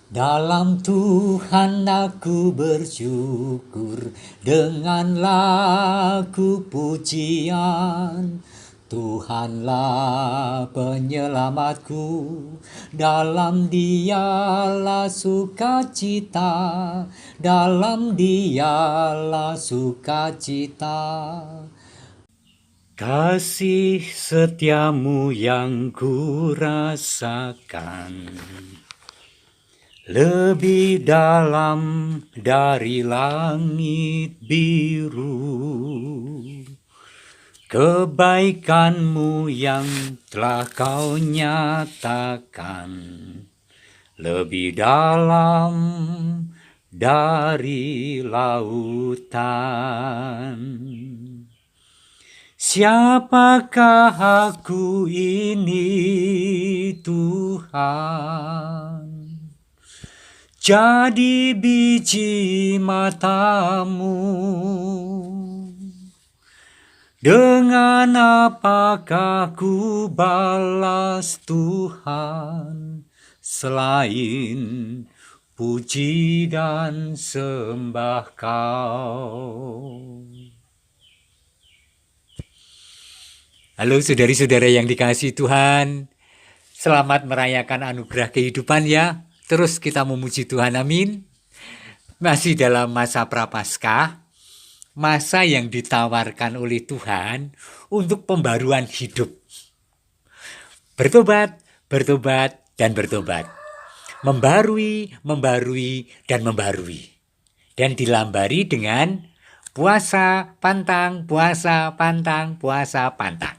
Dalam Tuhan aku bersyukur dengan lagu pujian. Tuhanlah penyelamatku, dalam Dialah sukacita, dalam Dialah sukacita. Kasih setiamu yang ku rasakan lebih dalam dari langit biru. Kebaikanmu yang telah kau nyatakan lebih dalam dari lautan. Siapakah aku ini, Tuhan? Jadi biji matamu. Dengan apakah ku balas Tuhan selain puji dan sembah Kau? Halo saudari-saudara yang dikasihi Tuhan, selamat merayakan anugerah kehidupan ya. Terus kita memuji Tuhan, amin. Masih dalam masa Prapaskah, masa yang ditawarkan oleh Tuhan untuk pembaruan hidup. Bertobat, bertobat, dan bertobat. Membarui, membarui, dan membarui. Dan dilambari dengan puasa, pantang, puasa, pantang, puasa, pantang.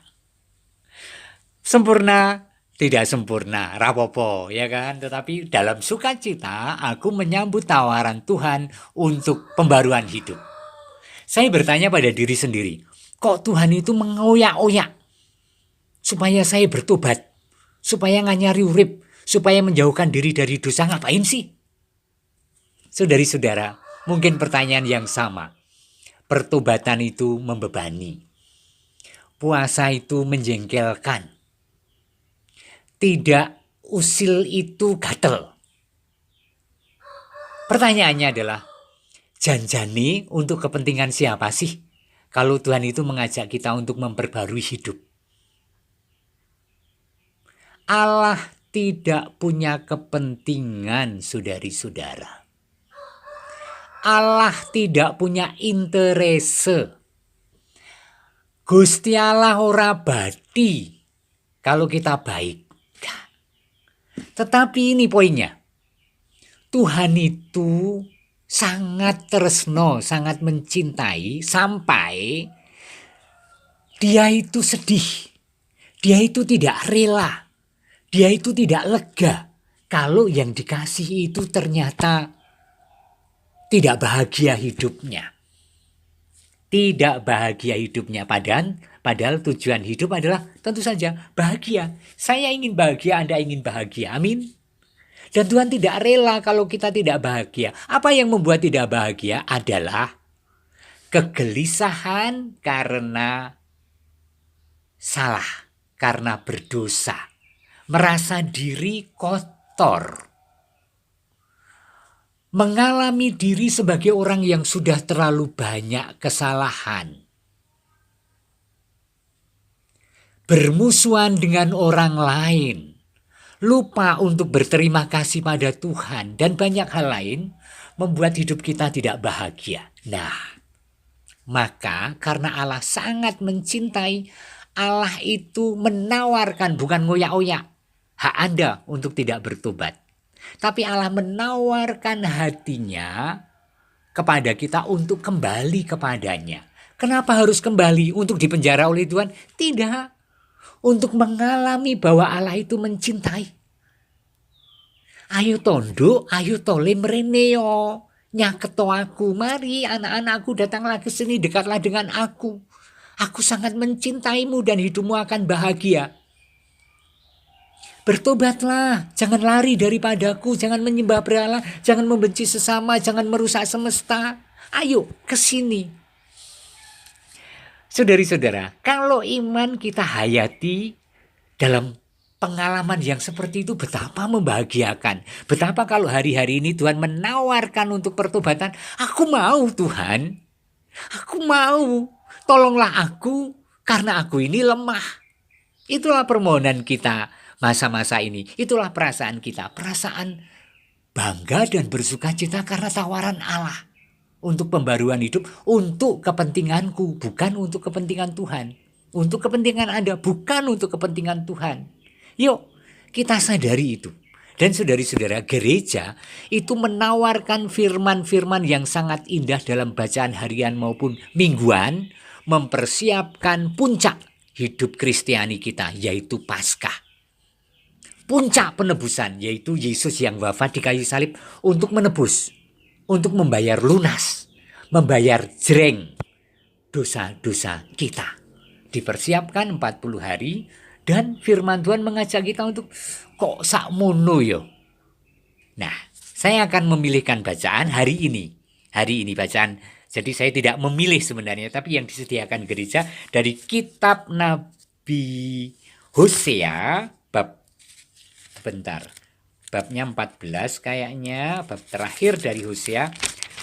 Sempurna, tidak sempurna, rapopo, ya kan? Tetapi dalam sukacita, aku menyambut tawaran Tuhan untuk pembaruan hidup. Saya bertanya pada diri sendiri, kok Tuhan itu mengoyak-oyak supaya saya bertobat, supaya nganyari urip, supaya menjauhkan diri dari dosa, ngapain sih? Saudari-saudara, mungkin pertanyaan yang sama. Pertobatan itu membebani. Puasa itu menjengkelkan. Tidak usil itu gatel. Pertanyaannya adalah, janjani untuk kepentingan siapa sih? Kalau Tuhan itu mengajak kita untuk memperbarui hidup. Allah tidak punya kepentingan, saudari-saudara. Allah tidak punya interese. Gusti Allah ora badi kalau kita baik. Tetapi ini poinnya. Tuhan itu sangat tresno, sangat mencintai sampai dia itu sedih. Dia itu tidak rela. Dia itu tidak lega kalau yang dikasih itu ternyata tidak bahagia hidupnya. Tidak bahagia hidupnya. Padahal tujuan hidup adalah tentu saja bahagia. Saya ingin bahagia, Anda ingin bahagia. Amin. Dan Tuhan tidak rela kalau kita tidak bahagia. Apa yang membuat tidak bahagia adalah kegelisahan karena salah, karena berdosa. Merasa diri kotor. Mengalami diri sebagai orang yang sudah terlalu banyak kesalahan. Bermusuhan dengan orang lain. Lupa untuk berterima kasih pada Tuhan. Dan banyak hal lain membuat hidup kita tidak bahagia. Nah, maka karena Allah sangat mencintai, Allah itu menawarkan, bukan ngoyak-oyak, hak Anda untuk tidak bertobat. Tapi Allah menawarkan hatinya kepada kita untuk kembali kepadanya. Kenapa harus kembali? Untuk dipenjara oleh Tuhan? Tidak. Untuk mengalami bahwa Allah itu mencintai. Ayo tondo, ayo tole mrene yo. Nyaketo aku, mari anak-anakku datanglah ke sini, dekatlah dengan aku. Aku sangat mencintaimu dan hidupmu akan bahagia. Bertobatlah, jangan lari daripadaku, jangan menyembah berhala, jangan membenci sesama, jangan merusak semesta. Ayo ke sini. Saudari-saudara, kalau iman kita hayati dalam pengalaman yang seperti itu betapa membahagiakan. Betapa kalau hari-hari ini Tuhan menawarkan untuk pertobatan, aku mau Tuhan, aku mau, tolonglah aku karena aku ini lemah. Itulah permohonan kita masa-masa ini, itulah perasaan kita, perasaan bangga dan bersuka cita karena tawaran Allah untuk pembaruan hidup, untuk kepentinganku, bukan untuk kepentingan Tuhan. Untuk kepentingan Anda, bukan untuk kepentingan Tuhan. Yuk, kita sadari itu. Dan saudari-saudara, gereja itu menawarkan firman-firman yang sangat indah dalam bacaan harian maupun mingguan, mempersiapkan puncak hidup Kristiani kita, yaitu Paskah. Puncak penebusan, yaitu Yesus yang wafat di kayu salib untuk menebus, untuk membayar lunas, membayar jreng dosa-dosa kita. Dipersiapkan 40 hari dan firman Tuhan mengajak kita untuk kok sakmono yo. Nah, saya akan memilihkan bacaan hari ini. Hari ini bacaan. Jadi saya tidak memilih sebenarnya, tapi yang disediakan gereja dari kitab Nabi Hosea babnya 14 kayaknya, bab terakhir dari Hosea,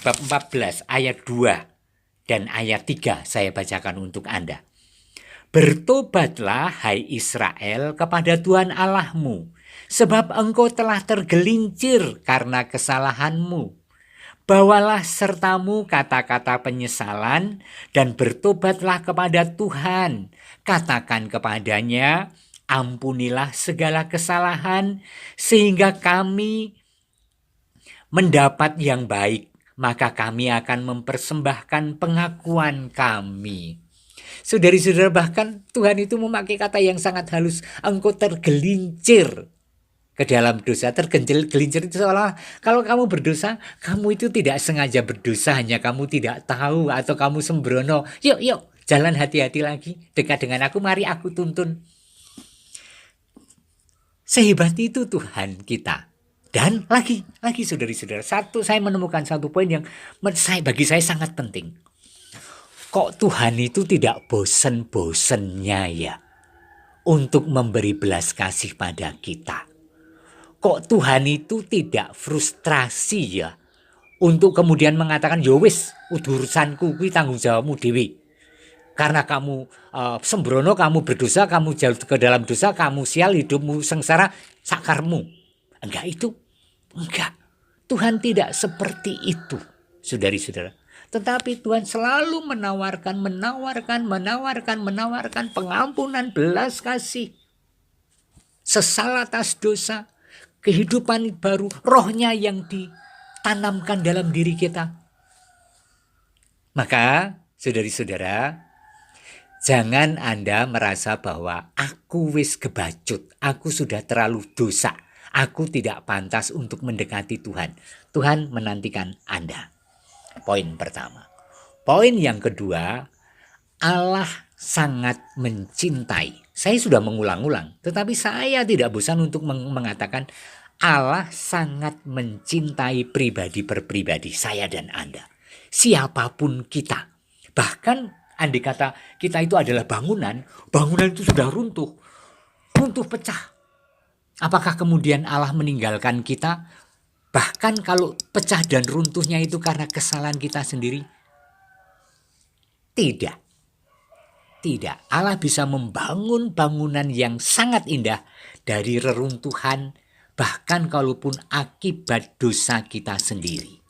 bab 14 ayat 2 dan ayat 3 saya bacakan untuk Anda. Bertobatlah hai Israel kepada Tuhan Allahmu, sebab engkau telah tergelincir karena kesalahanmu. Bawalah sertamu kata-kata penyesalan dan bertobatlah kepada Tuhan. Katakan kepadanya, ampunilah segala kesalahan sehingga kami mendapat yang baik, maka kami akan mempersembahkan pengakuan kami. Saudari-saudara, bahkan Tuhan itu memakai kata yang sangat halus, engkau tergelincir ke dalam dosa. Tergelincir itu seolah kalau kamu berdosa, kamu itu tidak sengaja berdosa, hanya kamu tidak tahu atau kamu sembrono. Yuk, jalan hati-hati lagi, dekat dengan aku, mari aku tuntun. Sehebat itu Tuhan kita. Dan lagi saudari-saudara, saya menemukan satu poin yang bagi saya sangat penting. Kok Tuhan itu tidak bosen-bosennya ya untuk memberi belas kasih pada kita? Kok Tuhan itu tidak frustrasi ya untuk kemudian mengatakan, ya wis, urusanku kuwi tanggung jawabmu dewe. Karena kamu sembrono, kamu berdosa, kamu jauh ke dalam dosa, kamu sial, hidupmu sengsara, sakarmu. Enggak. Tuhan tidak seperti itu, saudari-saudara. Tetapi Tuhan selalu menawarkan pengampunan, belas kasih, sesal atas dosa, kehidupan baru, rohnya yang ditanamkan dalam diri kita. Maka, saudari-saudara, jangan Anda merasa bahwa aku wis kebacut, aku sudah terlalu dosa, aku tidak pantas untuk mendekati Tuhan. Tuhan menantikan Anda. Poin pertama. Poin yang kedua, Allah sangat mencintai. Saya sudah mengulang-ulang, tetapi saya tidak bosan untuk mengatakan Allah sangat mencintai pribadi per pribadi, saya dan Anda. Siapapun kita. Bahkan andai kata kita itu adalah bangunan itu sudah runtuh pecah. Apakah kemudian Allah meninggalkan kita? Bahkan kalau pecah dan runtuhnya itu karena kesalahan kita sendiri? Tidak. Allah bisa membangun bangunan yang sangat indah dari reruntuhan, bahkan kalaupun akibat dosa kita sendiri.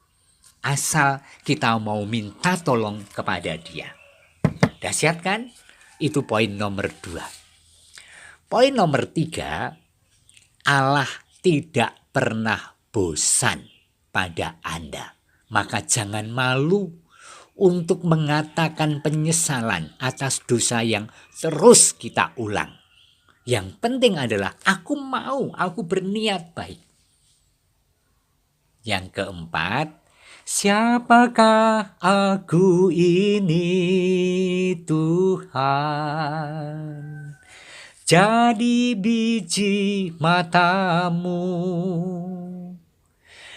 Asal kita mau minta tolong kepada Dia. Dahsyat kan? Itu poin nomor 2. Poin nomor 3, Allah tidak pernah bosan pada Anda. Maka jangan malu untuk mengatakan penyesalan atas dosa yang terus kita ulang. Yang penting adalah aku berniat baik. Yang keempat, siapakah aku ini Tuhan? Jadi biji matamu.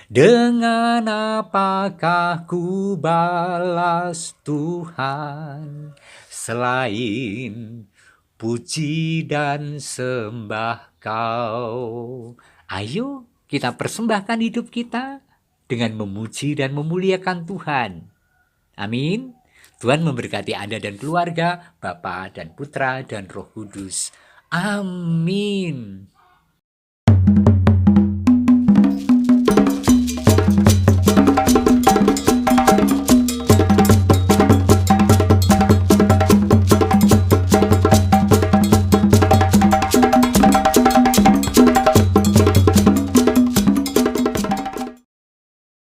Dengan apakah ku balas Tuhan selain puji dan sembah Kau. Ayo kita persembahkan hidup kita dengan memuji dan memuliakan Tuhan. Amin. Tuhan memberkati Anda dan keluarga, Bapa dan Putra dan Roh Kudus. Amin.